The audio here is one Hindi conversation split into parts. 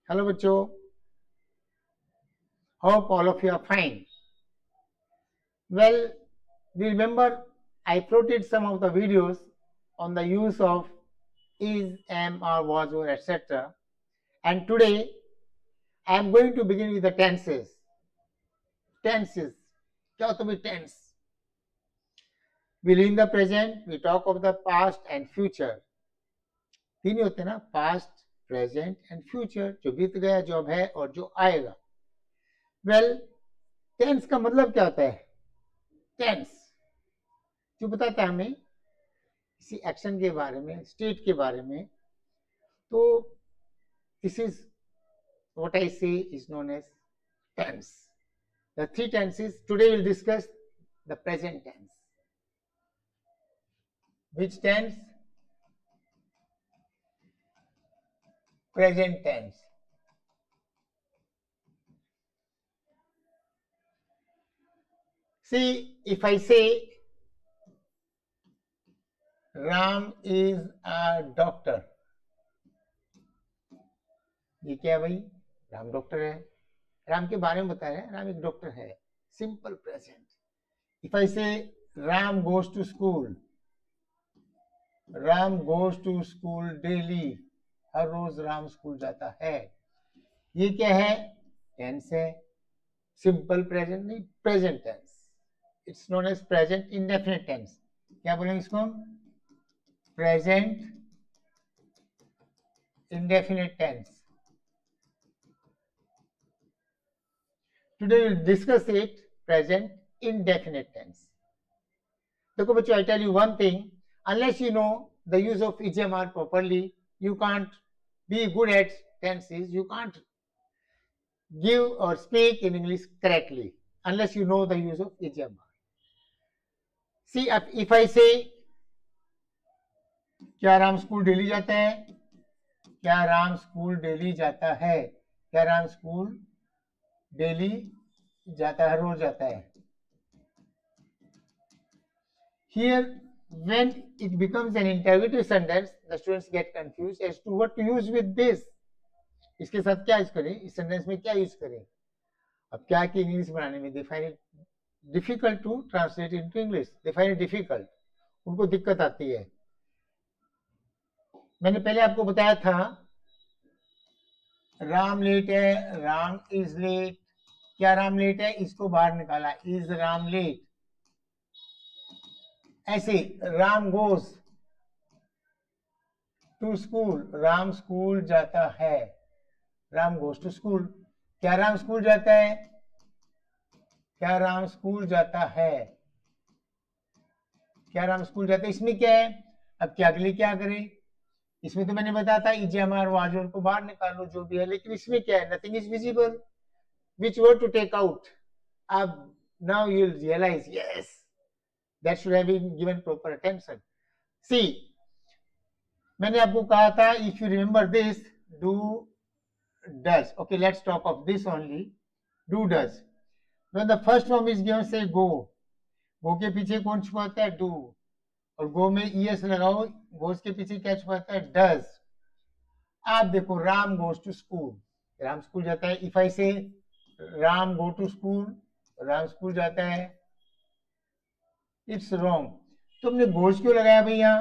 Hello बच्चों, hope all of you are fine. Well, we remember I floated some of the videos on the use of is, am, or was, or etc. And today I am going to begin with the tenses. Tenses. क्या होता है tense? We live in the present, we talk of the past and future. तीन ही होते हैं ना, past, present and future. जो बीत गया, जो अब है और जो आएगा. Well, tense का मतलब क्या होता है? Tense जो बताता है हमें किसी एक्शन के बारे में, स्टेट के बारे में. तो this is what I say is known as tense. The three tenses today will discuss the present tense. Which tense? Present tense. See, if I say Ram is a doctor, ये क्या है भाई? राम डॉक्टर है. राम के बारे में बता रहे हैं, राम एक डॉक्टर है. Simple present. If I say Ram goes to school, Ram goes to school daily, हर रोज राम स्कूल जाता है. ये क्या है? टेंस है. सिंपल प्रेजेंट नहीं, present tense. It's known as present indefinite tense. क्या बोलेंगे इसको हम? Present indefinite tense. Today we'll discuss it, present indefinite tense. देखो बच्चों, I tell you one thing, unless you know the use of EGMR properly, you can't be good at tenses, you can't give or speak in English correctly, unless you know the use of EGMR. See, if I say, क्या राम स्कूल डेली जाता है? क्या राम स्कूल डेली जाता है? क्या राम स्कूल डेली जाता है, रोज जाता है? Here, when it becomes an interrogative sentence, the students get confused as to what to use with this. इसके साथ क्या यूज करें, इस सेंटेंस में क्या यूज करें? अब क्या कि इंग्लिश बनाने में they find it difficult to translate into English. They find it difficult. उनको दिक्कत आती है. मैंने पहले आपको बताया था राम लेट है, राम इज लेट. क्या राम लेट है? इसको बाहर निकाला, इज राम लेट. ऐसे Ram goes to school, Ram school जाता है. Ram goes to school. क्या राम स्कूल जाता है? क्या राम स्कूल जाता है? क्या राम स्कूल जाता है? इसमें क्या है? अब क्या अगले क्या करें? इसमें तो मैंने बताया था EGMR वाजोर को बाहर निकालो जो भी है, लेकिन इसमें क्या है? Nothing is visible. Which word to take out? अब now you will realise, yes, that should have been given proper attention. See, मैंने आपको कहा था, if you remember this, do, does. Okay, let's talk of this only. Do, does. When the first form is given, say go. Go के पीछे कौन छुपा होता है? Do. और go में es लगाओ, goes के पीछे क्या छुपा होता है? Does. आप देखो, Ram goes to school. Ram school जाता है. If I say Ram go to school, Ram school जाता है. It's wrong. तुमने गोज क्यों लगाया भैया?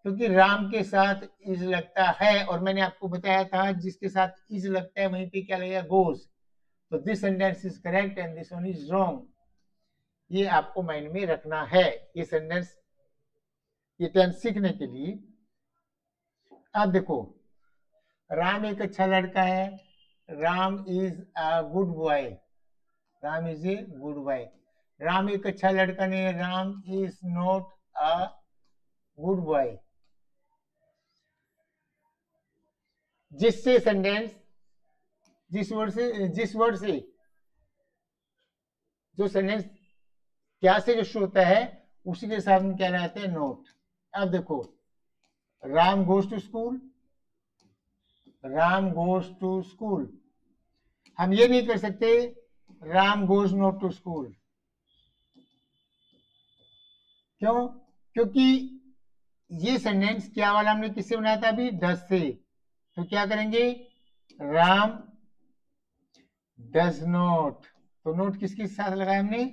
क्योंकि राम के साथ इज लगता है, और मैंने आपको बताया था जिसके साथ इज लगता है वहीं पे क्या लगेगा? गोज. तो this sentence is correct and this one is wrong. ये आपको माइंड में रखना है. ये सेंटेंस, ये टेंस सीखने के लिए. अब देखो, राम एक अच्छा लड़का है. Ram is a good boy. Ram is a good boy. Ram एक अच्छा लड़का नहीं है. Ram is not a good boy. जिससे सेंटेंस, जिस वर्ड से जो सेंटेंस क्या से जो शुरू होता है उसी के साथ में क्या लगाते हैं? नोट. अब देखो, Ram goes to school, Ram goes to school. हम ये नहीं कर सकते Ram goes not to school. क्यों? क्योंकि ये सेंटेंस क्या वाला हमने किससे बनाया था? अभी डज से. तो क्या करेंगे? राम डज नॉट, तो नोट किसके साथ लगाया हमने,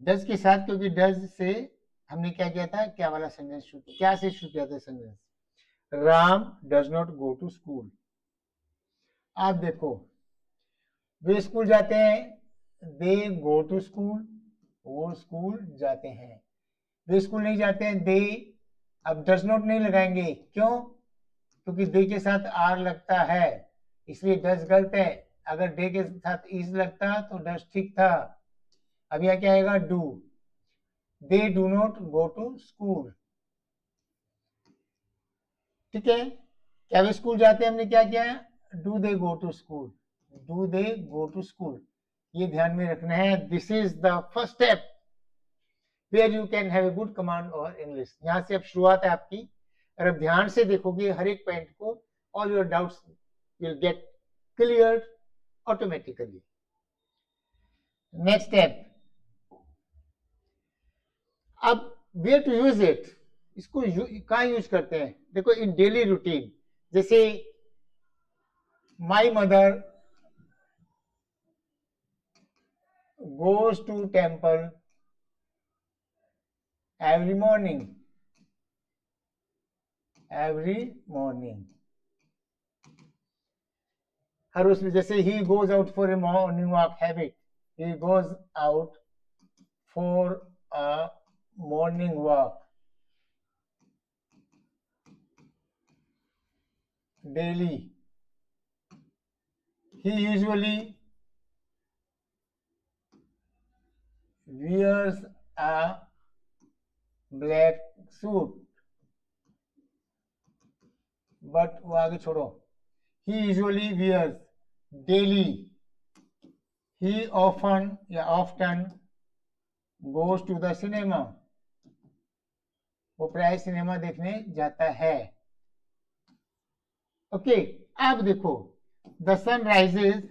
डज के साथ, क्योंकि डज से हमने क्या किया था, क्या वाला सेंटेंस शुरू, क्या से शुरू किया था sentence, Ram does not go to school. आप देखो, वे स्कूल जाते हैं, दे गो टू स्कूल, वो स्कूल जाते हैं। वे स्कूल नहीं जाते हैं, दे, अब डज नॉट नहीं लगाएंगे, क्यों, क्योंकि दे के साथ आर लगता है, इसलिए डज गलत है। अगर डे के साथ इज लगता तो डज ठीक था। अब यह क्या आएगा, do, they do not go to school. ठीक है, क्या वे स्कूल जाते हैं, हमने क्या किया, do they go to school, do they go to school, ये ध्यान में रखना है। This is the first step where you can have a good command over English. यहाँ से अब शुरुआत है आपकी, और अब ध्यान से देखोगे हर एक पॉइंट को, all your doubts will get clear automatically. Next step, अब वेयर टू यूज इट, इसको कहाँ यूज करते हैं, देखो इन डेली रूटीन, जैसे my mother goes to temple every morning, every morning, हर उसमें, जैसे he goes out for a morning walk, habit, he goes out for a morning walk daily, he usually wears a black suit, but वो आगे छोड़ो, he usually wears daily, he often या often goes to the cinema, वो प्राय सिनेमा देखने जाता है। ओके, अब देखो, the sun rises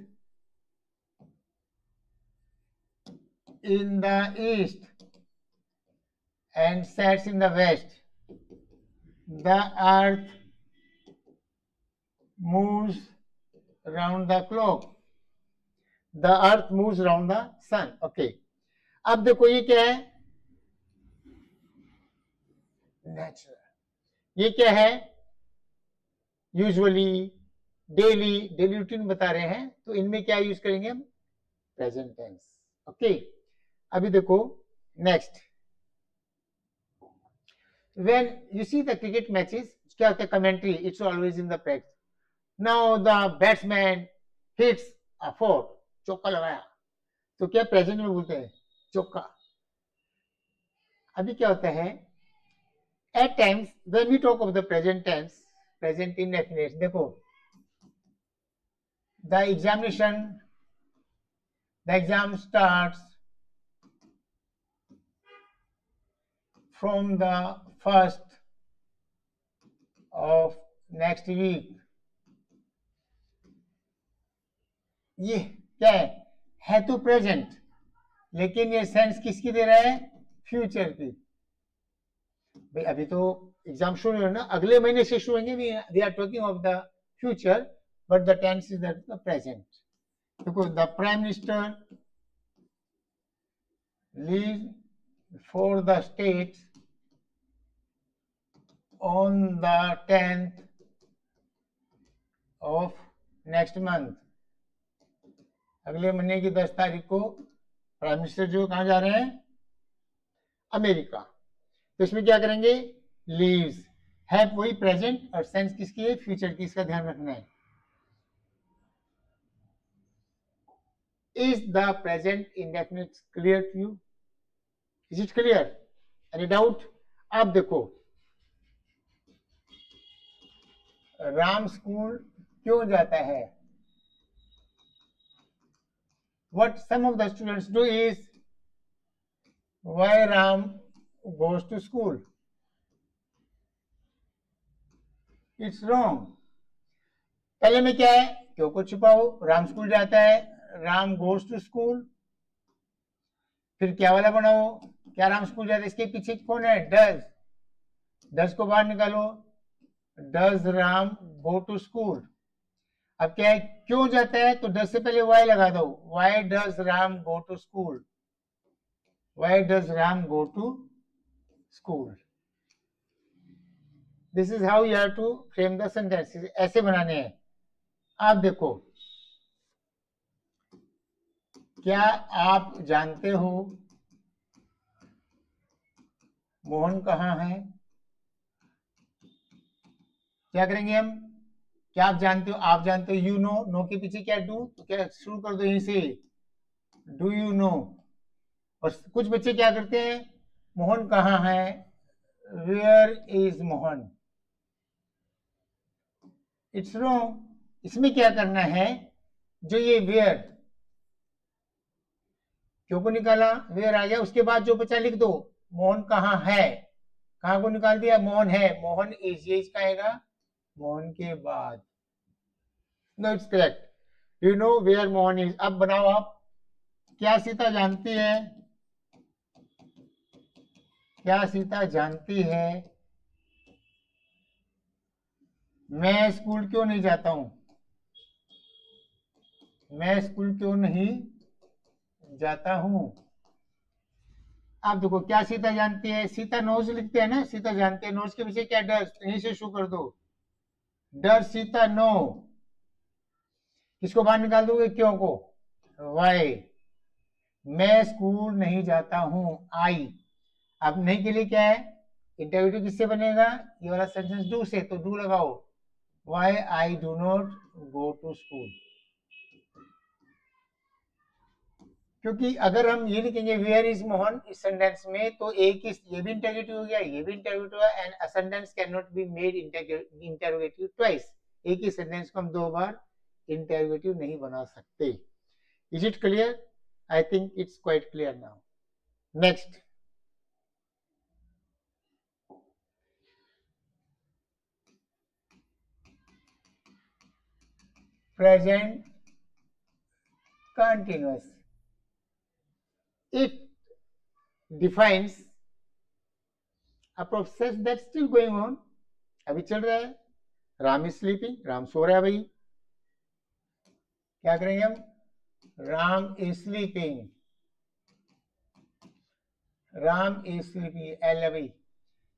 in the east and sets in the west, the earth moves round the clock, the earth moves round the sun. Okay, अब देखो ये क्या है, नेचुरल, ये क्या है, यूजुअली, डेली, डेली रूटीन बता रहे हैं, तो इनमें क्या यूज करेंगे हम, प्रेजेंट टेंस। ओके, अभी देखो next, when you see the cricket matches, क्या होता है, commentary, it's always in the press, now the batsman hits a four, चौका लगाया, तो क्या प्रेजेंट में बोलते हैं, चौका। अभी क्या होता है, at times when we talk of the present tense, present indefinite, देखो, the examination, the exam starts from the first of next week, ये क्या है तो प्रेजेंट, लेकिन ये सेंस किसकी दे रहा है, फ्यूचर की। भाई अभी तो एग्जाम शुरू है ना, अगले महीने से शुरू होंगे, we are talking of the future, but the tense is the present. देखो, the prime minister leave for the state on the 10th of next month, अगले महीने की 10 तारीख को प्राइम मिनिस्टर जो कहाँ जा रहे हैं, अमेरिका, तो इसमें क्या करेंगे, लीव्स, है वही प्रेजेंट, और सेंस किसकी है, फ्यूचर की, इसका ध्यान रखना है। Is the present indefinite clear to you, is it clear, any doubt. आप देखो, राम स्कूल क्यों जाता है, what some of the students do is, why Ram goes to school, it's wrong। पहले में क्या है, क्यों को छुपाओ, राम स्कूल जाता है, राम गोज टू स्कूल, फिर क्या वाला बनाओ, क्या राम स्कूल जाता है, इसके पीछे कौन है, डज, डज को बाहर निकालो, does Ram go to school. अब क्या है, क्यों जाता है, तो डज से पहले वाई लगा दो, why does Ram go to school, why does Ram go to school. This is how you have to frame the sentence, ऐसे बनाने हैं। आप देखो, क्या आप जानते हो मोहन कहाँ है? क्या करेंगे हम, क्या आप जानते हो, आप जानते हो, यू नो, नो के पीछे क्या डू, तो क्या शुरू कर दो यहीं से, डू यू नो। और कुछ बच्चे क्या करते हैं, मोहन कहाँ है, where is Mohan, it's wrong. इसमें क्या करना है, जो ये वेयर, क्यों को निकाला, वेयर आ गया, उसके बाद जो बचा लिख दो, मोहन कहाँ है, कहाँ को निकाल दिया, मोहन है, मोहन इज, ये इसका आएगा मोहन के बाद। No it's correct, you know where Mohan is. अब बनाओ आप, क्या सीता जानती है, क्या सीता जानती है मैं स्कूल क्यों नहीं जाता हूं, मैं स्कूल क्यों नहीं जाता हूं। आप देखो, क्या सीता जानती है, सीता नोज लिखते हैं ना, सीता जानती है, नोज के पीछे क्या डज, यहीं से शुरू कर दो, डर सीता नो, किसको बाहर निकाल दोगे, क्यों को, वाई, मैं स्कूल नहीं जाता हूं, आई। अब नहीं के लिए क्या है, इंटरव्यूटिव किससे बनेगा, ये वाला सेंटेंस डू से, तो डू लगाओ, why I do not go to school. क्योंकि अगर हम ये लिखेंगे वेयर इज मोहन इस सेंटेंस में, तो एक ही, ये भी इंटरोगेटिव हो गया, ये भी इंटरोगेटिव हुआ, and a sentence can not be made interrogative twice. एक ही सेंटेंस को हम दो बार इंटरोगेटिव नहीं बना सकते। Is it clear? I think it's quite clear now. Next, present continuous. It defines a process that's still going on, अभी चल रहा है, राम इज स्लीपिंग, राम सो रहा है भाई, क्या करेंगे हम, Ram is sleeping, Ram is sleeping, एल भाई,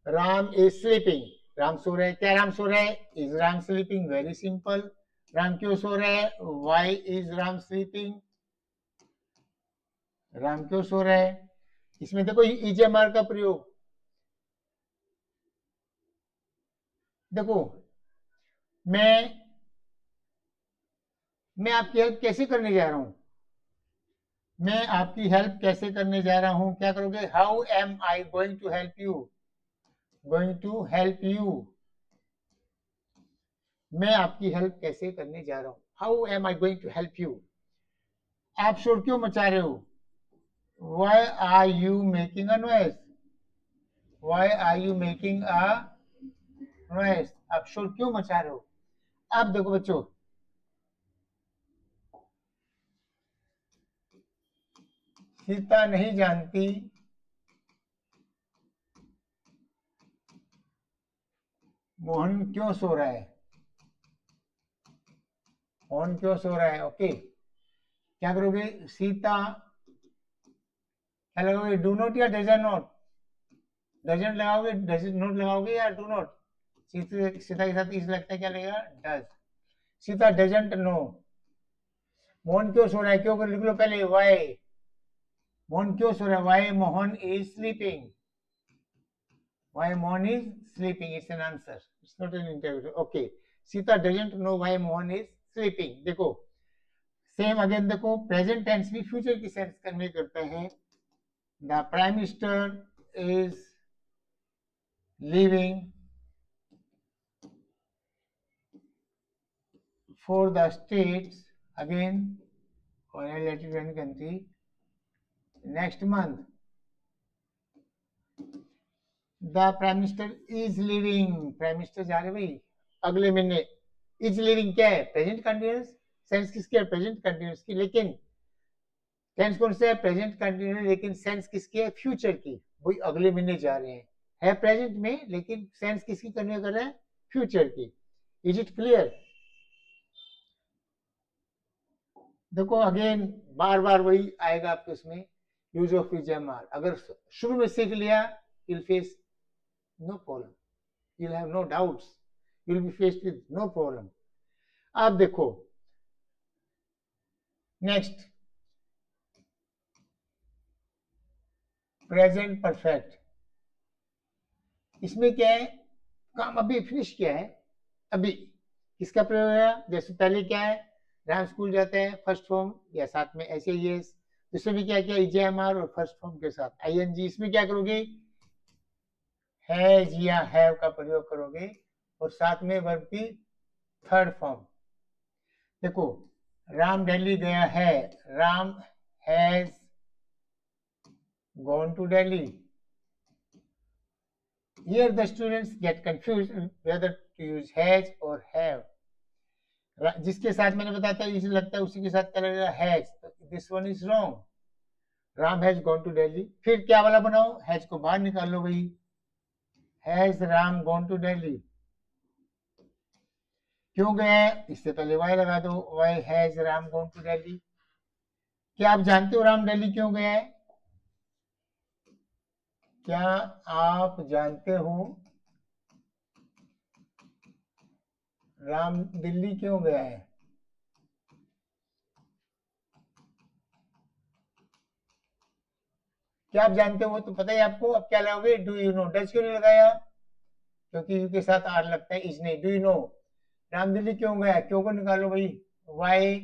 राम इज स्लीपिंग, राम सो रहा है, क्या राम सो रहा है, is Ram sleeping, very simple. Ram क्यों सो रहा है, why is Ram sleeping, Ram क्यों सो रहा है। इसमें देखो इजएमआर का प्रयोग, देखो मैं आपकी हेल्प कैसे करने जा रहा हूं, मैं आपकी हेल्प कैसे करने जा रहा हूं, क्या करोगे, how am I going to help you, going to help you, मैं आपकी हेल्प कैसे करने जा रहा हूं, how am I going to help you. आप शोर क्यों मचा रहे हो, why are you making a noise, why are you making a noise, आप शोर क्यों मचा रहे हो। अब देखो बच्चों, सीता नहीं जानती मोहन क्यों सो रहा है, मोहन क्यों सो रहा है, ओके। क्या करोगे, सीता, क्या लगाओगे, डू नॉट या डजन नॉट, डजंट लगाओगे, डजंट नॉट लगाओगे या डू नॉट, सीता के साथ इज लगता है, क्या लगेगा, does. Sita doesn't no, Mohan क्यों सो रहा है, क्यों कर लिख लो पहले, वाई, मोहन क्यों सो रहा है, why Mohan is sleeping, why Mohan is sleeping, it's an answer, it's not an interview, okay. Sita doesn't know why Mohan is sleeping. देखो सेम अगेन, देखो प्रेजेंट टेंस भी फ्यूचर की सेंस कन्वे करता है, the prime minister is living for the states again or a latitude and country next month. The prime minister is leaving, prime minister जा रहे भाई अगले महीने, is leaving क्या है, प्रेजेंट कंटिन्यूअस, सेंस किसकी है, प्रेजेंट कंटिन्यूअस की, लेकिन टेंस कौन सा है, प्रेजेंट कंटिन्यूअस, लेकिन सेंस किसकी है, फ्यूचर की, वही अगले महीने जा रहे हैं, है प्रेजेंट में, लेकिन सेंस किसकी कन्वे कर रहे हैं, फ्यूचर की। Is it clear? देखो अगेन बार बार वही आएगा आपके उसमें, use of is M R. अगर शुरू में सीख लिया, you'll face no problem, you'll have no doubts, you'll be faced with no problem. अब देखो नेक्स्ट, प्रेजेंट परफेक्ट। इसमें क्या है, काम अभी फिनिश किया है, अभी किसका प्रयोग है, जैसे पहले क्या है, राम स्कूल जाते हैं फर्स्ट फॉर्म या साथ में ऐसे ही, दूसरे में क्या किया, इजेएमआर और फर्स्ट फॉर्म के साथ आईएनजी। इसमें क्या करोगे, हैज या हैव का प्रयोग करोगे और साथ में वर्ब की थर्ड फॉर्म। देखो राम दिल्ली गया है, Ram has gone to Delhi. Here the students get confused whether to use has or have. जिसके साथ मैंने बताया था इसे लगता है उसी के साथ क्या लगेगा, has. This one is wrong. Ram has gone to Delhi. फिर क्या वाला बनाओ, हैज को बाहर निकाल लो भाई, has Ram gone to Delhi. क्यों गया है, इससे पहले वाई लगा दो, why has Ram gone to Delhi. क्या आप जानते हो राम दिल्ली क्यों गया है, क्या आप जानते हो राम दिल्ली क्यों गया है? क्या आप जानते हो, तो पता ही आपको। अब क्या लगाओगे, डू यू नो। डज क्यों नहीं लगाया, क्योंकि यू के साथ आर लगता है, इज नहीं। Do you know Ram Delhi क्यों गया, क्यों को निकालो भाई, वाई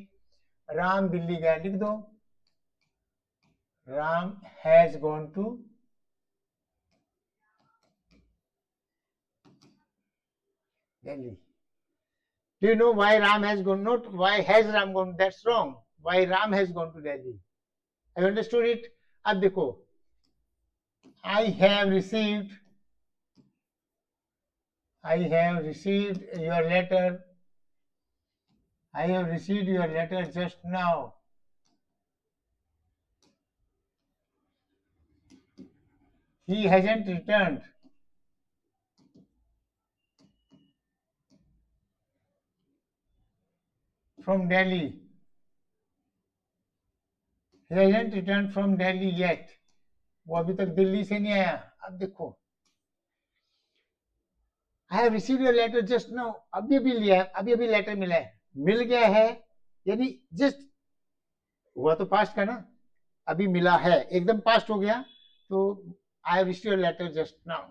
राम दिल्ली गया, लिख दो। Ram has gone to Delhi. Do you know why Ram has gone? Not why has Ram gone? That's wrong. Why Ram has gone to Delhi? Have you understood it? अब देखो, I have received your letter. I have received your letter just now. He hasn't returned. From Delhi. He hasn't returned from Delhi yet. वो अभी तक दिल्ली से नहीं आया। अब देखो, I have received your letter just now. अभी अभी लिया है, अभी अभी लेटर मिला है, मिल गया है, यानी जस्ट हुआ तो पास्ट का ना, अभी मिला है, एकदम पास्ट हो गया, तो I have received your letter just now.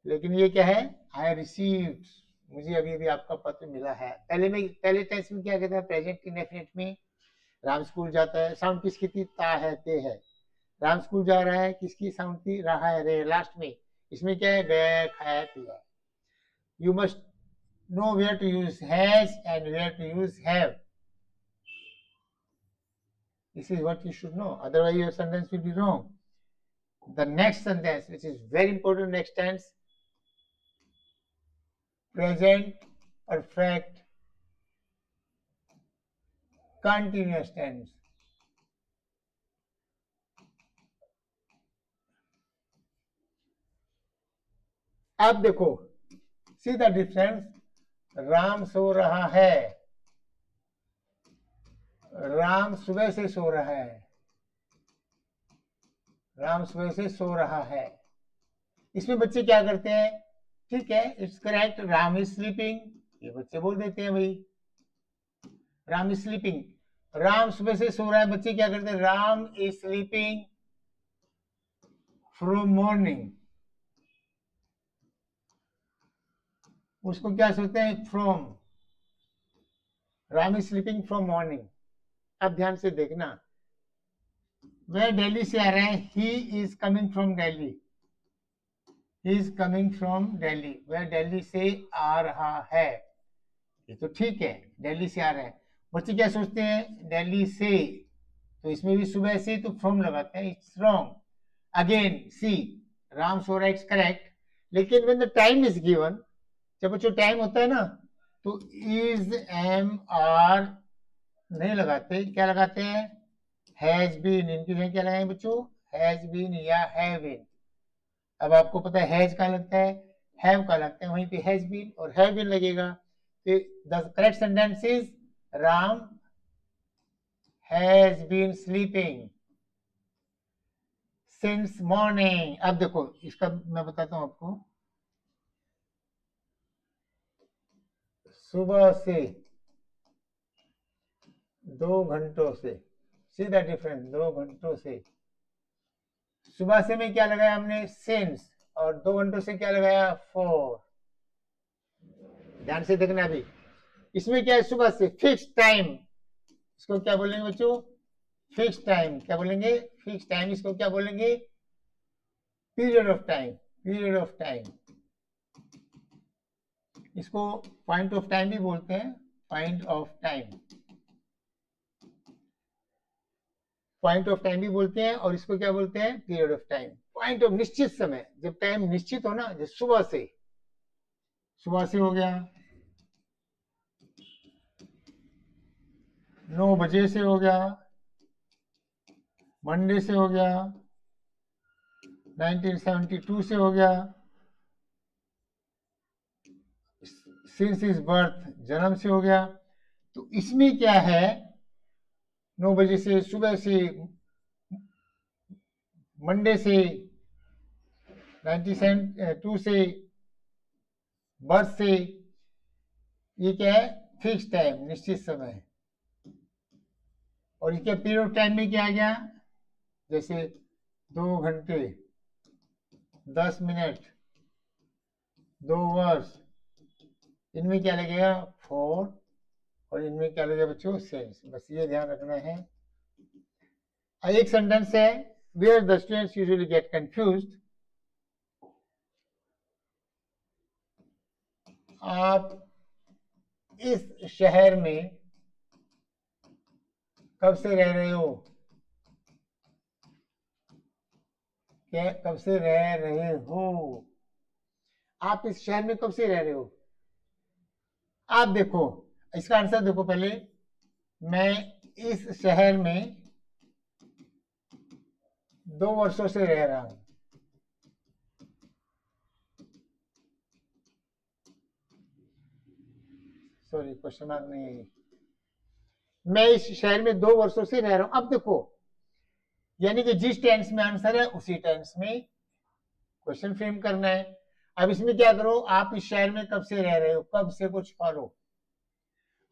लेकिन ये क्या है, I have received, मुझे अभी अभी आपका पत्र मिला है। पहले टेंस में क्या कहता है, प्रेजेंट इंडेफिनिट में राम स्कूल जाता है, साउंड किसकी थी, ता है, ते है। राम स्कूल जा रहा है, किसकी साउंड थी, रहा है, रे। लास्ट में इसमें क्या है, गया, खाया, पिया। You must know where to use has and where to use have. This is what you should know, otherwise your sentence will be wrong. The next sentence, which is very important, next tense, present perfect continuous tense. अब देखो, सी द डिफरेंस, राम सो रहा है, राम सुबह से सो रहा है, राम सुबह से सो रहा है। इसमें बच्चे क्या करते हैं, ठीक है, it's correct, Ram is sleeping, ये बच्चे बोल देते हैं भाई, राम इज स्लीपिंग। राम सुबह से सो रहा है, बच्चे क्या करते हैं, Ram is sleeping from morning. उसको क्या सोचते हैं, from. Ram is sleeping from morning. अब ध्यान से देखना, वह दिल्ली से आ रहे हैं, he is coming from Delhi, he is coming from Delhi, वह दिल्ली से आ रहा है, ये तो ठीक है, दिल्ली से आ रहे हैं। बच्चे क्या सोचते हैं, दिल्ली से, तो इसमें भी सुबह से, तो फ्रॉम लगाते हैं, इट्स रॉन्ग। अगेन सी, राम सो रहा है, इट्स करेक्ट, लेकिन when the time is given, जब बच्चों टाइम होता है ना, तो इज एम आर नहीं लगाते, क्या लगाते हैं, हैज बीन। इनकी जगह क्या लगाएंगे बच्चों, हैज बीन या हैव बीन। अब आपको पता है हैज का लगता है, हैव का लगता है, वहीं पे हैज बीन और हैव बीन लगेगा। The correct sentence is Ram has been sleeping since morning. अब देखो इसका मैं बताता हूं आपको, सुबह से, 2 घंटों से, सी द डिफरेंस, 2 घंटों से। सुबह से में क्या लगाया हमने, सिंस, और 2 घंटों से क्या लगाया, फॉर। ध्यान से देखना अभी, इसमें क्या है, सुबह से, फिक्स टाइम, इसको क्या बोलेंगे बच्चों, फिक्स टाइम। क्या बोलेंगे, फिक्स टाइम। इसको क्या बोलेंगे, period of time, period of time. इसको पॉइंट ऑफ टाइम भी बोलते हैं, point of time, point of time भी बोलते हैं, और इसको क्या बोलते हैं, period of time. Point of निश्चित समय, जब टाइम निश्चित हो ना, जब सुबह से, सुबह से हो गया, 9 बजे से हो गया, मंडे से हो गया, 1972 से हो गया, सिंस इज बर्थ, जन्म से हो गया। तो इसमें क्या है, 9 बजे से, सुबह से, मंडे से, 1972 से, बर्थ से, ये क्या है, फिक्स टाइम, निश्चित समय। और इसके पीरियड ऑफ टाइम में क्या आ गया, जैसे 2 घंटे, 10 मिनट, 2 वर्ष, इनमें क्या लगेगा, फॉर, और इनमें क्या लगेगा बच्चों, सिंस। बस ये ध्यान रखना है। एक सेंटेंस है, where the students usually get confused. आप इस शहर में कब से रह रहे हो, क्या कब से रह रहे हो, आप इस शहर में कब से रह रहे हो। आप देखो इसका आंसर देखो पहले, मैं इस शहर में 2 वर्षों से रह रहा हूं। सॉरी, क्वेश्चन मार्क नहीं है, मैं इस शहर में 2 वर्षों से रह रहा हूं। अब देखो, यानी कि जिस टेंस में आंसर है उसी टेंस में क्वेश्चन फ्रेम करना है। अब इसमें क्या करो, आप इस शहर में कब से रह रहे हो, कब से कुछ फॉलो,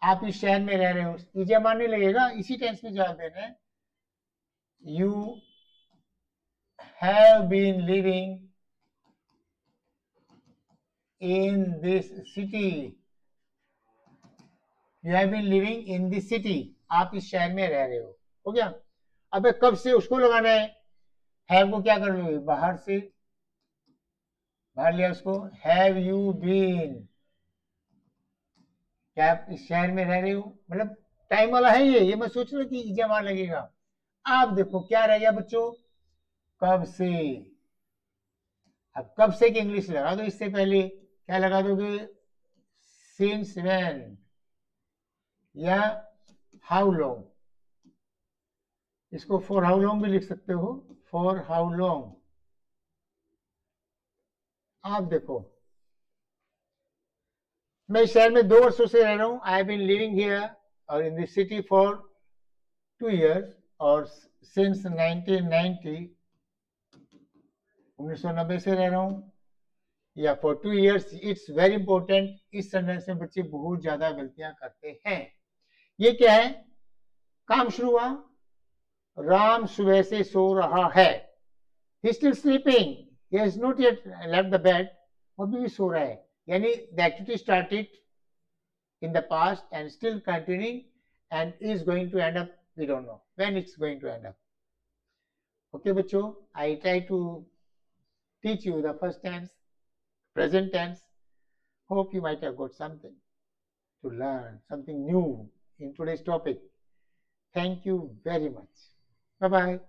आप इस शहर में रह रहे हो, चीजें मानने लगेगा, इसी टेंस में जवाब देना है। You have been living in this city, you have been living in this city, आप इस शहर में रह रहे हो गया। अब कब से उसको लगाना है को क्या कर लो, बाहर से, बाहर लिया उसको, हैव यू बीन, क्या आप इस शहर में रह रहे हो, मतलब टाइम वाला है ये मैं सोच रहा कि जमा लगेगा। आप देखो क्या रह गया बच्चों, कब से। अब कब से की इंग्लिश लगा दो, इससे पहले क्या लगा दोगे, सिंस व्हेन, या हाउ लॉन्ग, इसको फॉर हाउ लॉन्ग भी लिख सकते हो, फॉर हाउ लॉन्ग। आप देखो, मैं इस शहर में 2 वर्षों से रह रहा हूँ, I have been living here और in this city for 2 years, और सिंस 1990, 1990 से रह रहा हूँ, या for 2 years। It's very important, इस सेंटेंस में बच्चे बहुत ज्यादा गलतियां करते हैं। ये क्या है, काम शुरू हुआ, राम सुबह से सो रहा है, he is still sleeping, he has not yet left the bed, वो भी सो रहा है, यानी the activity started in the past and still continuing and is going to end up, we don't know when it's going to end up. Okay बच्चों, I try to teach you the first tense, present tense. Hope you might have got something to learn, something new in today's topic. Thank you very much. Bye bye.